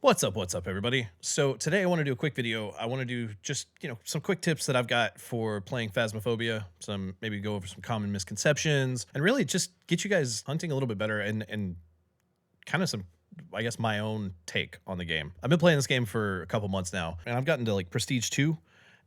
What's up, everybody? So today I want to do a quick video. I want to do just, some quick tips that I've got for playing Phasmophobia, some maybe go over some common misconceptions and really just get you guys hunting a little bit better and kind of some, I guess, my own take on the game. I've been playing this game for a couple months now and I've gotten to like Prestige 2.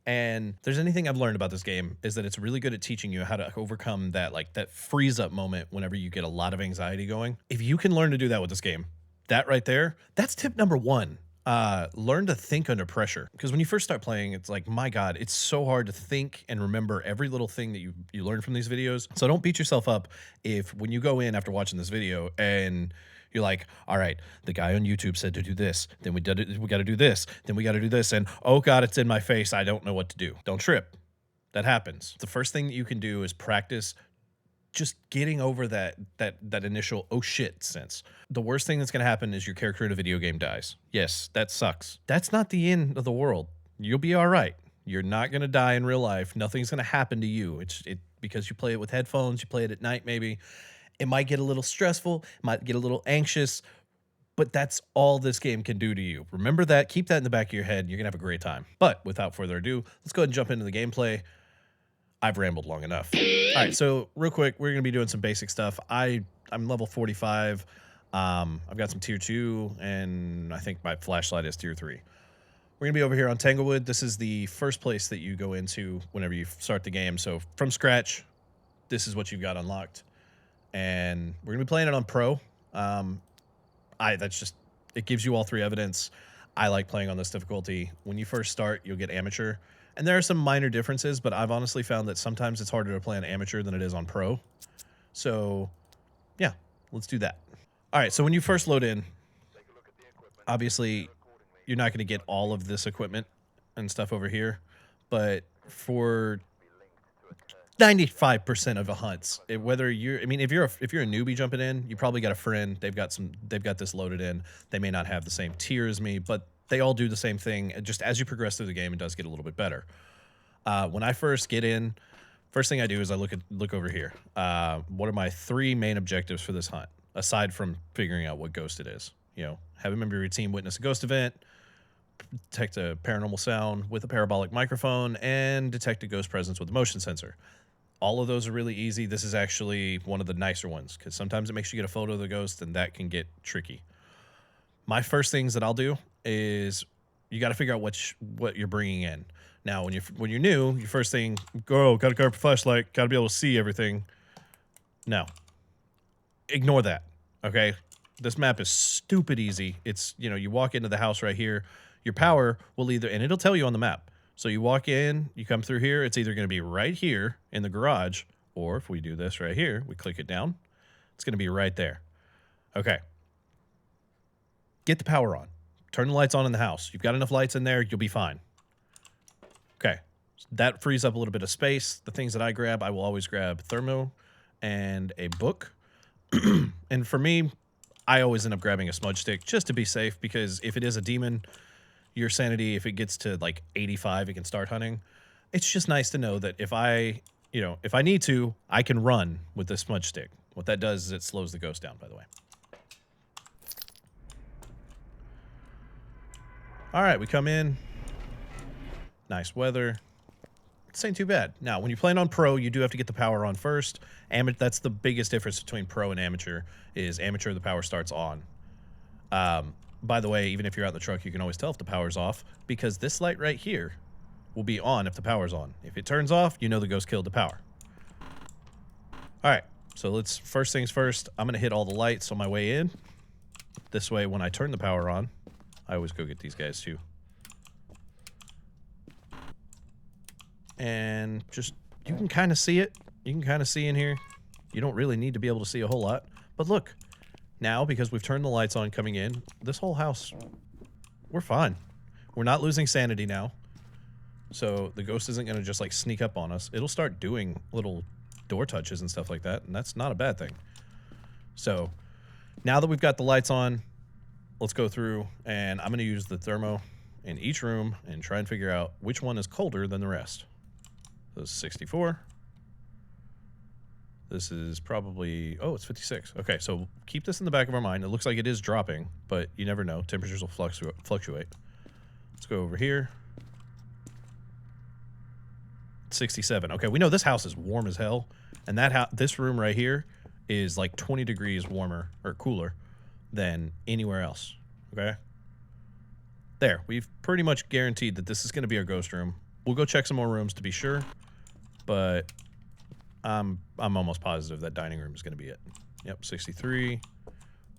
And if there's anything I've learned about this game is that it's really good at teaching you how to overcome that freeze up moment whenever you get a lot of anxiety going. If you can learn to do that with this game, that right there, that's tip number one. Learn to think under pressure. Because when you first start playing, it's like, my God, it's so hard to think and remember every little thing that you learn from these videos. So don't beat yourself up if when you go in after watching this video and you're like, all right, the guy on YouTube said to do this, then we got to do this, then we got to do this, and oh God, it's in my face. I don't know what to do. Don't trip. That happens. The first thing that you can do is practice just getting over that initial oh shit sense. The worst thing that's going to happen is your character in a video game dies. Yes, that sucks. That's not the end of the world. You'll be all right. You're not going to die in real life. Nothing's going to happen to you. It's because you play it with headphones, you play it at night maybe. It might get a little stressful, might get a little anxious, but that's all this game can do to you. Remember that, keep that in the back of your head. You're going to have a great time. But without further ado, let's go ahead and jump into the gameplay. I've rambled long enough. All right, so real quick, we're going to be doing some basic stuff. I'm level 45. I've got some tier 2, and I think my flashlight is tier 3. We're going to be over here on Tanglewood. This is the first place that you go into whenever you start the game. So from scratch, this is what you've got unlocked. And we're going to be playing it on Pro. It gives you all 3 evidence. I like playing on this difficulty. When you first start, you'll get Amateur. And there are some minor differences, but I've honestly found that sometimes it's harder to play on Amateur than it is on Pro. So, yeah, let's do that. All right, so when you first load in, obviously, you're not going to get all of this equipment and stuff over here. But for 95% of the hunts, if you're a newbie jumping in, you probably got a friend. They've got this loaded in. They may not have the same tier as me, but they all do the same thing. Just as you progress through the game, it does get a little bit better. When I first get in, first thing I do is I look over here. What are my 3 main objectives for this hunt, aside from figuring out what ghost it is? Have a member of your team witness a ghost event, detect a paranormal sound with a parabolic microphone, and detect a ghost presence with a motion sensor. All of those are really easy. This is actually one of the nicer ones because sometimes it makes you get a photo of the ghost, and that can get tricky. My first things that I'll do is you got to figure out what you're bringing in. Now, when you're new, your first thing, got to grab a flashlight, got to be able to see everything. No, ignore that. Okay, this map is stupid easy. It's you walk into the house right here. Your power will and it'll tell you on the map. So you walk in, you come through here. It's either going to be right here in the garage, or if we do this right here, we click it down, it's going to be right there. Okay. Get the power on. Turn the lights on in the house. You've got enough lights in there, you'll be fine. Okay. That frees up a little bit of space. The things that I grab, I will always grab thermo and a book. And for me, I always end up grabbing a smudge stick just to be safe, because if it is a demon, your sanity, if it gets to like 85, it can start hunting. It's just nice to know that if I need to, I can run with this smudge stick. What that does is it slows the ghost down, by the way. All right, we come in. Nice weather. This ain't too bad. Now, when you're playing on Pro, you do have to get the power on first. That's the biggest difference between Pro and Amateur, is Amateur, the power starts on. By the way, even if you're out in the truck, you can always tell if the power's off, because this light right here will be on if the power's on. If it turns off, you know the ghost killed the power. All right, so first things first, I'm going to hit all the lights on my way in. This way, when I turn the power on, I always go get these guys too. And just, you can kind of see it. You can kind of see in here. You don't really need to be able to see a whole lot. But look, now, because we've turned the lights on coming in, this whole house, we're fine. We're not losing sanity now. So the ghost isn't going to just like sneak up on us. It'll start doing little door touches and stuff like that, and that's not a bad thing. So now that we've got the lights on, let's go through, and I'm going to use the thermo in each room and try and figure out which one is colder than the rest. So 64, This is probably, oh, it's 56. Okay, so keep this in the back of our mind. It looks like it is dropping, but you never know. Temperatures will fluctuate. Let's go over here. 67. Okay, we know this house is warm as hell, and this room right here is like 20 degrees warmer or cooler than anywhere else. Okay? There, we've pretty much guaranteed that this is going to be our ghost room. We'll go check some more rooms to be sure, but I'm almost positive that dining room is going to be it. Yep, 63. What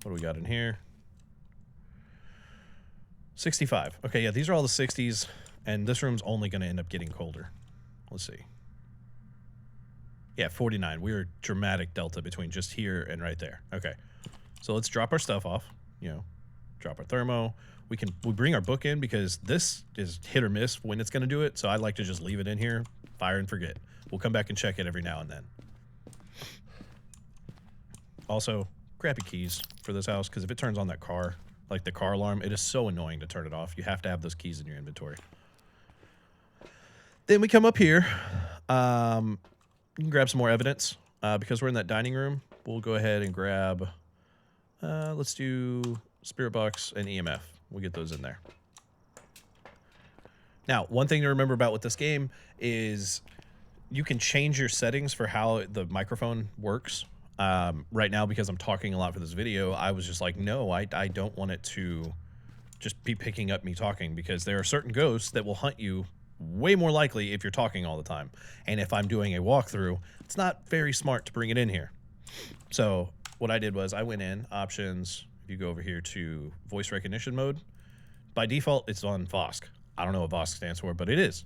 do we got in here? 65. Okay, yeah, these are all the 60s, and this room's only going to end up getting colder. Let's see. Yeah, 49. We're dramatic delta between just here and right there. Okay, so let's drop our stuff off. You know, drop our thermo. We bring our book in because this is hit or miss when it's going to do it. So I like to just leave it in here, fire and forget. We'll come back and check it every now and then. Also, grab your keys for this house because if it turns on that car, like the car alarm, it is so annoying to turn it off. You have to have those keys in your inventory. Then we come up here. You can grab some more evidence. Because we're in that dining room, we'll go ahead and grab, let's do spirit box and EMF. We'll get those in there. Now, one thing to remember about with this game is you can change your settings for how the microphone works. Right now, because I'm talking a lot for this video, I was just like, no, I don't want it to just be picking up me talking because there are certain ghosts that will hunt you way more likely if you're talking all the time. And if I'm doing a walkthrough, it's not very smart to bring it in here. So what I did was I went in, options, if you go over here to voice recognition mode, by default, it's on VOSC. I don't know what VOSC stands for, but it is.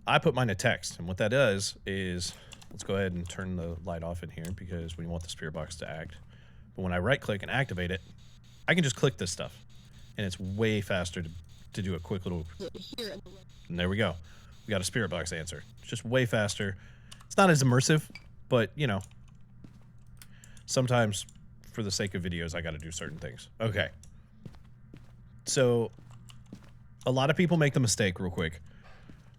I put mine to text, and what that does is, let's go ahead and turn the light off in here because we want the spirit box to act. But when I right-click and activate it, I can just click this stuff, and it's way faster to do a quick little... And there we go. We got a spirit box answer. It's just way faster. It's not as immersive, but, you know, sometimes for the sake of videos, I got to do certain things. Okay. So a lot of people make the mistake real quick.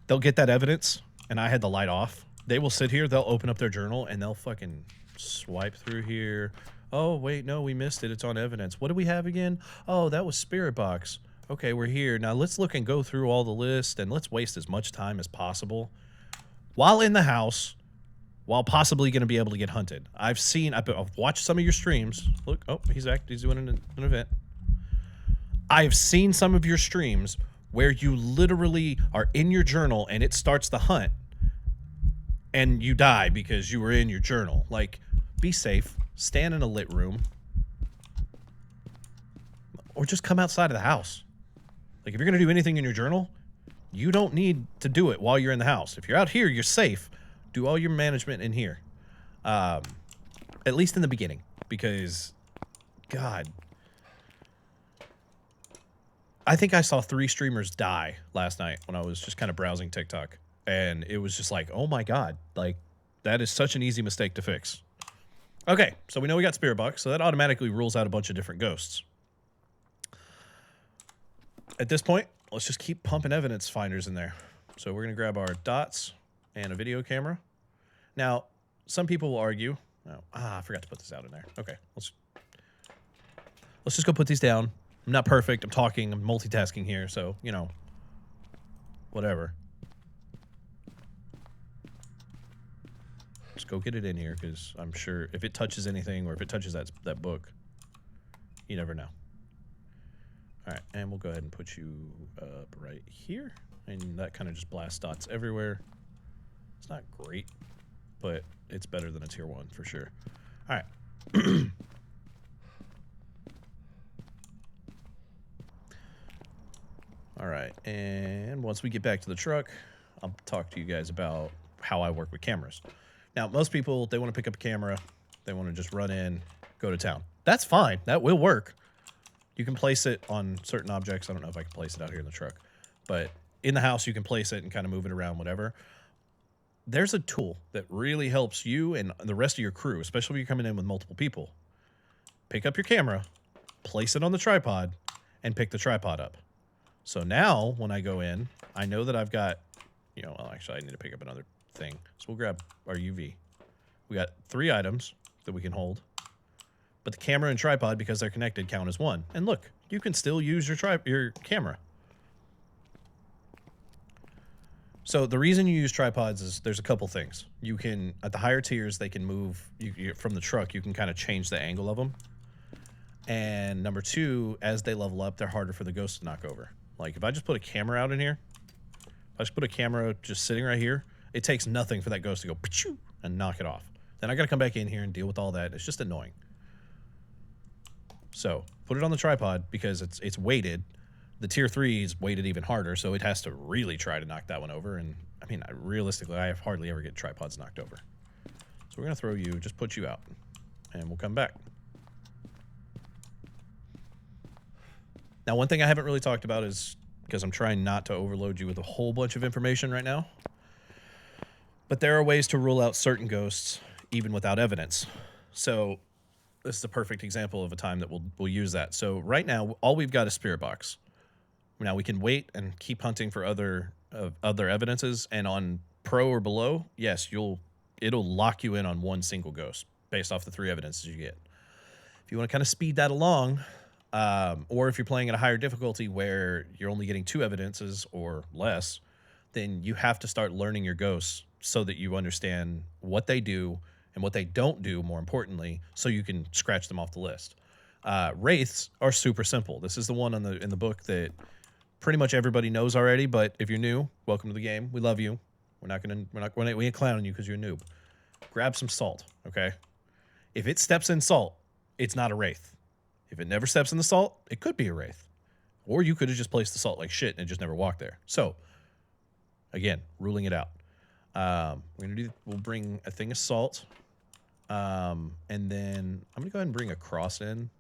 They'll get that evidence, and I had the light off. They will sit here, they'll open up their journal, and they'll fucking swipe through here. Oh, wait, no, we missed it. It's on evidence. What do we have again? Oh, that was spirit box. Okay, we're here. Now let's look and go through all the list, and let's waste as much time as possible while in the house, while possibly going to be able to get hunted. I've watched some of your streams. Look, oh, he's doing an event. I've seen some of your streams where you literally are in your journal and it starts the hunt and you die because you were in your journal. Like, be safe. Stand in a lit room. Or just come outside of the house. Like, if you're going to do anything in your journal, you don't need to do it while you're in the house. If you're out here, you're safe. Do all your management in here. At least in the beginning. Because, God... I think I saw 3 streamers die last night when I was just kind of browsing TikTok. And it was just like, oh my God. Like, that is such an easy mistake to fix. Okay, so we know we got Spirit Box, so that automatically rules out a bunch of different ghosts. At this point, let's just keep pumping evidence finders in there. So we're going to grab our dots and a video camera. Now, some people will argue... Oh, I forgot to put this out in there. Okay, let's just go put these down. I'm not perfect. I'm talking. I'm multitasking here, so, you know, whatever. Just go get it in here, because I'm sure if it touches anything or if it touches that book, you never know. All right, and we'll go ahead and put you up right here, and that kind of just blasts dots everywhere. It's not great, but it's better than a tier 1 for sure. All right. All right, and once we get back to the truck, I'll talk to you guys about how I work with cameras. Now, most people, they want to pick up a camera. They want to just run in, go to town. That's fine. That will work. You can place it on certain objects. I don't know if I can place it out here in the truck. But in the house, you can place it and kind of move it around, whatever. There's a tool that really helps you and the rest of your crew, especially if you're coming in with multiple people. Pick up your camera, place it on the tripod, and pick the tripod up. So now, when I go in, I know that I've got, you know, well, actually, I need to pick up another thing. So we'll grab our UV. We got 3 items that we can hold. But the camera and tripod, because they're connected, count as 1. And look, you can still use your camera. So the reason you use tripods is there's a couple things. You can, at the higher tiers, they can move from the truck. You can kind of change the angle of them. And number 2, as they level up, they're harder for the ghost to knock over. Like if I just put a camera out in here, if I just put a camera just sitting right here, it takes nothing for that ghost to go and knock it off. Then I got to come back in here and deal with all that. It's just annoying. So put it on the tripod because it's weighted. The tier 3 is weighted even harder, so it has to really try to knock that one over. And I mean, realistically, I hardly ever get tripods knocked over. So we're gonna throw you, just put you out, and we'll come back. Now, one thing I haven't really talked about is, because I'm trying not to overload you with a whole bunch of information right now, but there are ways to rule out certain ghosts even without evidence. So this is a perfect example of a time that we'll use that. So right now, all we've got is spirit box. Now we can wait and keep hunting for other evidences, and on pro or below, yes, it'll lock you in on one single ghost based off the 3 evidences you get. If you want to kind of speed that along, or if you're playing at a higher difficulty where you're only getting 2 evidences or less, then you have to start learning your ghosts so that you understand what they do and what they don't do, more importantly, so you can scratch them off the list. Wraiths are super simple. This is the one in the book that pretty much everybody knows already, but if you're new, welcome to the game. We love you. We ain't clowning you because you're a noob. Grab some salt, okay? If it steps in salt, it's not a wraith. If it never steps in the salt, it could be a wraith. Or you could have just placed the salt like shit and just never walked there. So, again, ruling it out. We'll bring a thing of salt. And then I'm gonna go ahead and bring a cross in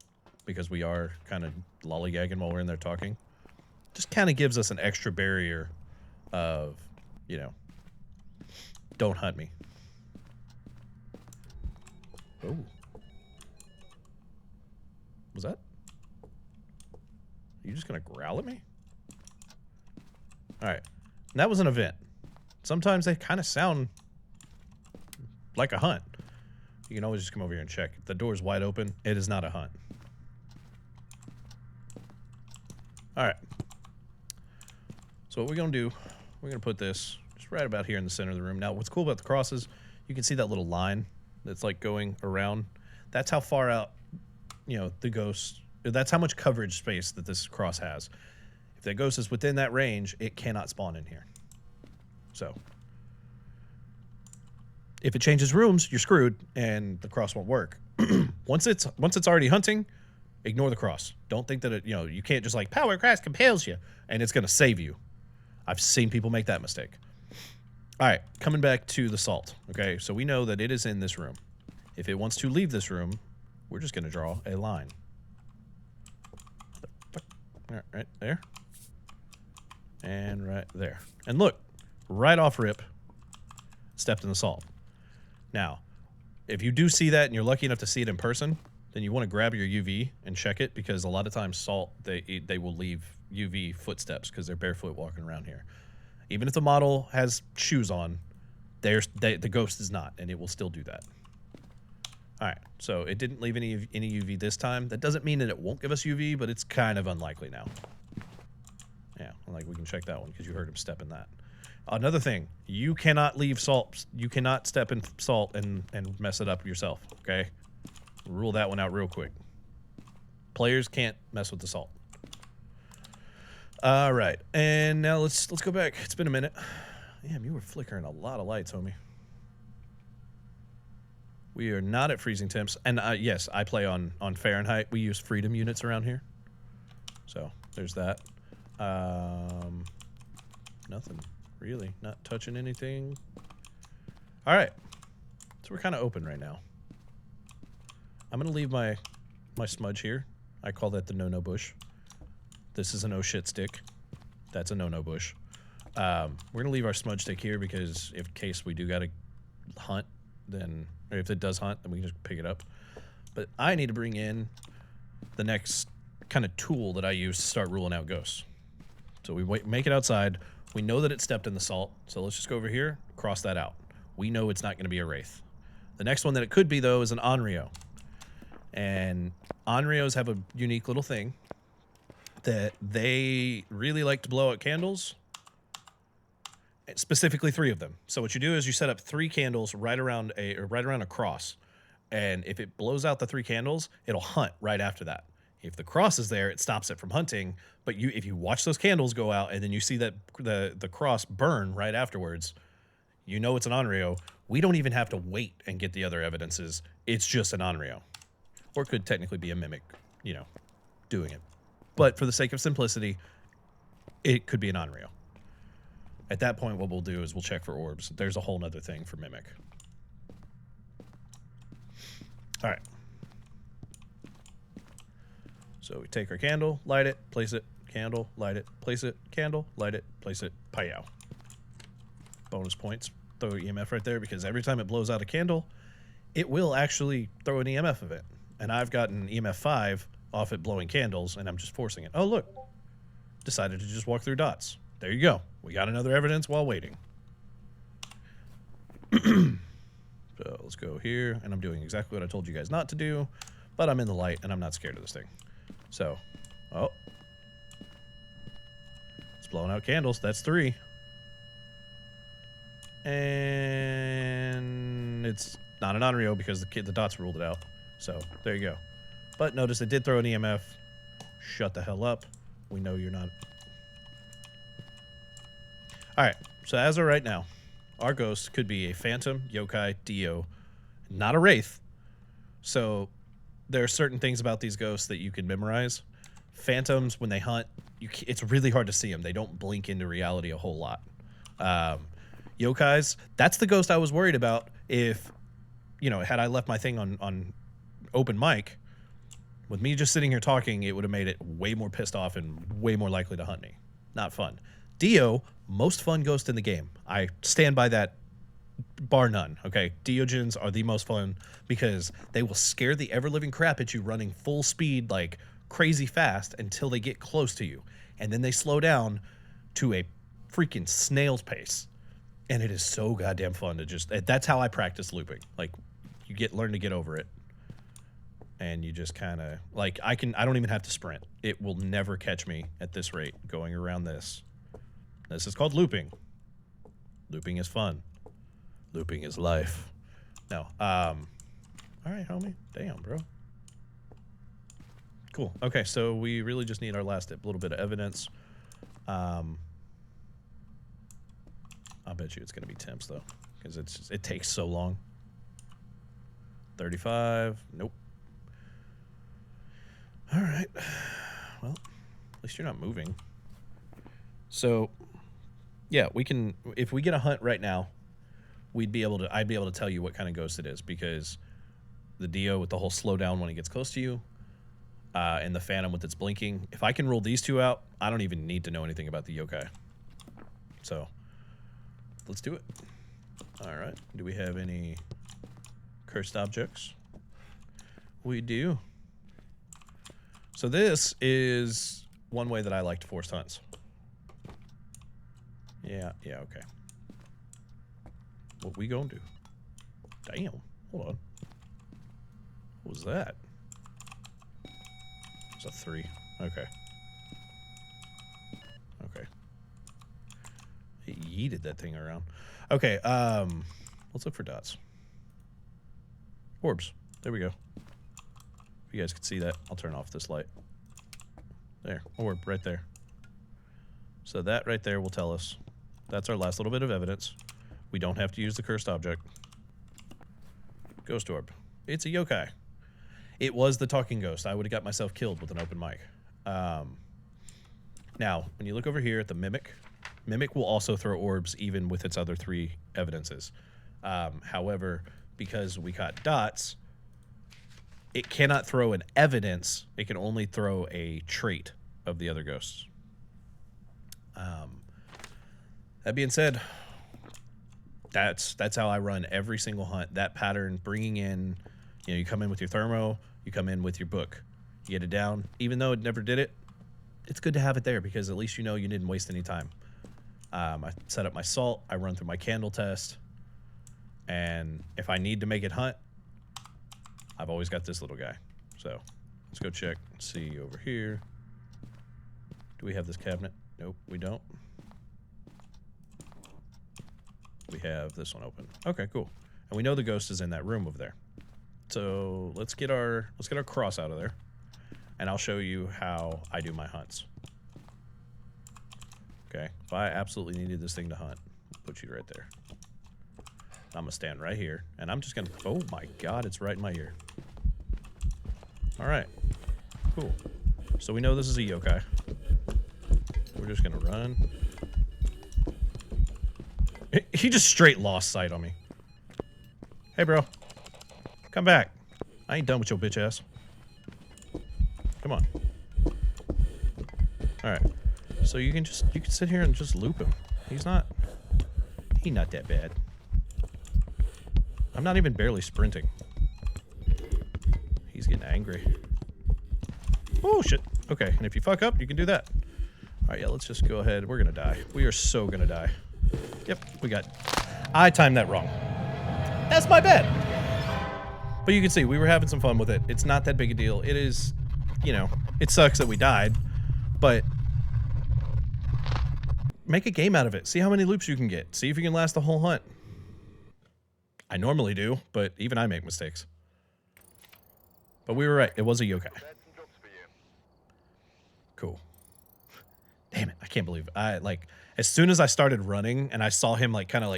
because we are kind of lollygagging while we're in there talking. Just kind of gives us an extra barrier of, you know, don't hunt me. Oh. Was that? Are you just gonna growl at me? All right. And that was an event. Sometimes they kind of sound like a hunt. You can always just come over here and check. If the door's wide open, it is not a hunt. All right. So what we're going to do, we're going to put this just right about here in the center of the room. Now, what's cool about the crosses, you can see that little line that's like going around. That's how far out, you know, the ghost, that's how much coverage space that this cross has. If that ghost is within that range, it cannot spawn in here. So if it changes rooms, you're screwed and the cross won't work. Once it's already hunting, ignore the cross. Don't think that it, you know, you can't just like power cross compels you and it's going to save you. I've seen people make that mistake. All right, coming back to the salt. Okay, so we know that it is in this room. If it wants to leave this room, we're just going to draw a line. Right there. And right there. And look, right off rip, stepped in the salt. Now, if you do see that and you're lucky enough to see it in person, then you want to grab your UV and check it, because a lot of times salt, they will leave UV footsteps because they're barefoot walking around here. Even if the model has shoes on, the ghost is not, and it will still do that. All right, so it didn't leave any UV this time. That doesn't mean that it won't give us UV, but it's kind of unlikely now. Yeah, like we can check that one because you heard him step in that. Another thing, you cannot leave salt. You cannot step in salt and mess it up yourself, okay? Rule that one out real quick. Players can't mess with the salt. All right, and now let's go back. It's been a minute. Damn, you were flickering a lot of lights, homie. We are not at freezing temps, and yes, I play on Fahrenheit. We use freedom units around here, so there's that. Nothing really. Not touching anything. All right, so we're kind of open right now. I'm gonna leave my smudge here. I call that the no-no bush. This is a no shit stick. That's a no-no bush. We're gonna leave our smudge stick here because in case we do gotta hunt, then, or if it does hunt, then we can just pick it up. But I need to bring in the next kind of tool that I use to start ruling out ghosts. So we make it outside. We know that it stepped in the salt, so let's just go over here, cross that out. We know it's not gonna be a wraith. The next one that it could be, though, is an Onryo. And Onryos have a unique little thing that they really like to blow out candles, specifically 3 of them. So what you do is you set up 3 candles right around a cross. And if it blows out the 3 candles, it'll hunt right after that. If the cross is there, it stops it from hunting. But if you watch those candles go out and then you see that the cross burn right afterwards, you know it's an Onryo. We don't even have to wait and get the other evidences. It's just an Onryo. Or it could technically be a mimic, you know, doing it. But for the sake of simplicity, it could be an Onryo. At that point, what we'll do is we'll check for orbs. There's a whole nother thing for mimic. All right. So we take our candle, light it, place it, candle, light it, place it, candle, light it, place it, pow. Bonus points. Throw EMF right there because every time it blows out a candle, it will actually throw an EMF of it. And I've gotten EMF 5 off it blowing candles, and I'm just forcing it. Oh, look. Decided to just walk through dots. There you go. We got another evidence while waiting. So let's go here, and I'm doing exactly what I told you guys not to do, but I'm in the light, and I'm not scared of this thing. So, oh. It's blowing out candles. That's 3. And it's not an Onryo because the dots ruled it out. So, there you go. But notice it did throw an EMF. Shut the hell up. We know you're not. Alright, so as of right now, our ghost could be a phantom, yokai, dio, not a wraith. So, there are certain things about these ghosts that you can memorize. Phantoms, when they hunt, it's really hard to see them. They don't blink into reality a whole lot. Yokais, that's the ghost I was worried about if, you know, had I left my thing on open mic, with me just sitting here talking, it would have made it way more pissed off and way more likely to hunt me. Not fun. Dio, most fun ghost in the game. I stand by that bar none, okay? Diogens are the most fun because they will scare the ever-living crap at you running full speed, like crazy fast, until they get close to you. And then they slow down to a freaking snail's pace. And it is so goddamn fun to just... That's how I practice looping. Like, you learn to get over it. And you just kind of... Like, I don't even have to sprint. It will never catch me at this rate going around this. This is called looping. Looping is fun. Looping is life. No. All right, homie. Damn, bro. Cool. Okay, so we really just need our last tip. A little bit of evidence. I'll bet you it's going to be temps, though. Because it takes so long. 35. Nope. All right. Well, at least you're not moving. So, yeah, we can... If we get a hunt right now, I'd be able to tell you what kind of ghost it is, because the Dio with the whole slow down when it gets close to you, and the Phantom with its blinking. If I can rule these 2 out, I don't even need to know anything about the yokai. So, let's do it. All right. Do we have any cursed objects? We do. So this is one way that I like to force hunts. Yeah, okay. What we gonna do? Damn. Hold on. What was that? It's a 3. Okay. Okay. It yeeted that thing around. Okay, let's look for dots. Orbs. There we go. If you guys can see that, I'll turn off this light. There. Orb right there. So that right there will tell us. That's our last little bit of evidence. We don't have to use the cursed object. Ghost orb. It's a yokai. It was the talking ghost. I would have got myself killed with an open mic. Now, when you look over here at the mimic, mimic will also throw orbs even with its other 3 evidences. However, because we caught dots, it cannot throw an evidence. It can only throw a trait of the other ghosts. That being said, that's how I run every single hunt. That pattern, bringing in, you come in with your thermo, you come in with your book, you get it down. Even though it never did it, it's good to have it there because at least you know you didn't waste any time. I set up my salt. I run through my candle test. And if I need to make it hunt, I've always got this little guy. So let's go check and see over here. Do we have this cabinet? Nope, we don't. We have this one open. Okay, cool. And we know the ghost is in that room over there. So let's get our cross out of there, and I'll show you how I do my hunts. Okay, if I absolutely needed this thing to hunt, I'll put you right there. I'm gonna stand right here, and I'm just gonna, oh my god, it's right in my ear. All right, cool. So we know this is a yokai. We're just gonna run. He just straight lost sight on me. Hey, bro. Come back. I ain't done with your bitch ass. Come on. Alright. So you can sit here and just loop him. He's not that bad. I'm not even barely sprinting. He's getting angry. Oh, shit. Okay, and if you fuck up, you can do that. Alright, yeah, let's just go ahead. We're gonna die. We are so gonna die. Yep, I timed that wrong. That's my bad. But you can see, we were having some fun with it. It's not that big a deal. It is, you know, it sucks that we died, but make a game out of it. See how many loops you can get. See if you can last the whole hunt. I normally do, but even I make mistakes. But we were right. It was a yokai. Cool. Damn it. I can't believe it. As soon as I started running and I saw him kind of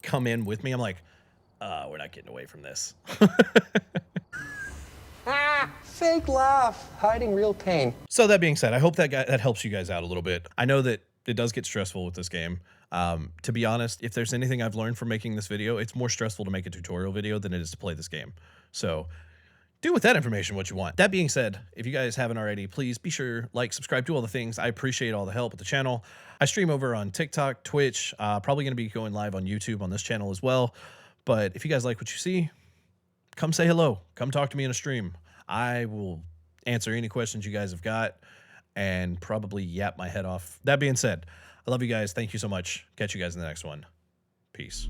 come in with me, I'm like, we're not getting away from this. Fake laugh, hiding real pain. So that being said, I hope that helps you guys out a little bit. I know that it does get stressful with this game. To be honest, if there's anything I've learned from making this video, it's more stressful to make a tutorial video than it is to play this game. So do with that information what you want. That being said, if you guys haven't already, please be sure, subscribe, do all the things. I appreciate all the help with the channel. I stream over on TikTok, Twitch, probably going to be going live on YouTube on this channel as well. But if you guys like what you see, come say hello. Come talk to me in a stream. I will answer any questions you guys have got and probably yap my head off. That being said, I love you guys. Thank you so much. Catch you guys in the next one. Peace.